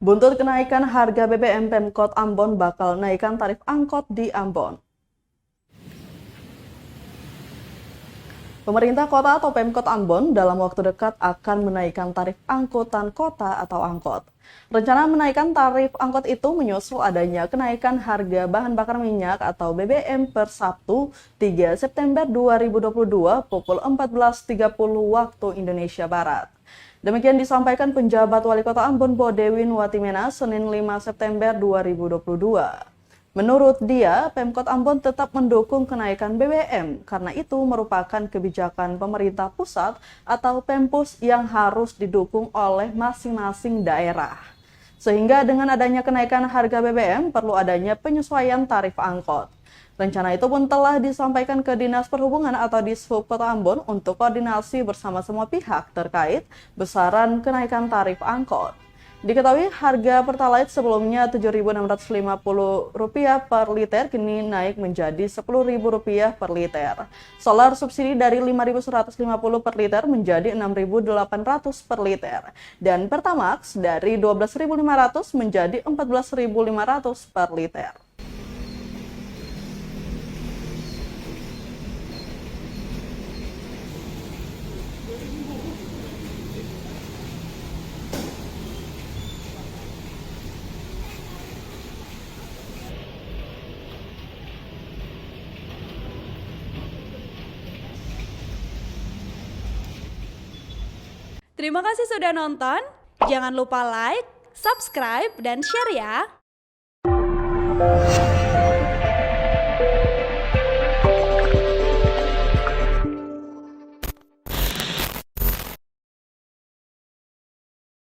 Buntut kenaikan harga BBM, Pemkot Ambon bakal naikkan tarif angkot di Ambon. Pemerintah kota atau Pemkot Ambon dalam waktu dekat akan menaikkan tarif angkutan kota atau angkot. Rencana menaikkan tarif angkot itu menyusul adanya kenaikan harga bahan bakar minyak atau BBM per Sabtu 3 September 2022 pukul 14.30 waktu Indonesia Barat. Demikian disampaikan penjabat Wali Kota Ambon Bodewin Watimena Senin 5 September 2022. Menurut dia, Pemkot Ambon tetap mendukung kenaikan BBM karena itu merupakan kebijakan pemerintah pusat atau Pempus yang harus didukung oleh masing-masing daerah. Sehingga dengan adanya kenaikan harga BBM perlu adanya penyesuaian tarif angkot. Rencana itu pun telah disampaikan ke Dinas Perhubungan atau Dishub Kota Ambon untuk koordinasi bersama semua pihak terkait besaran kenaikan tarif angkot. Diketahui harga Pertalite sebelumnya Rp7.650 per liter kini naik menjadi Rp10.000 per liter. Solar subsidi dari Rp5.150 per liter menjadi Rp6.800 per liter. Dan Pertamax dari Rp12.500 menjadi Rp14.500 per liter. Terima kasih sudah nonton. Jangan lupa like, subscribe, dan share ya.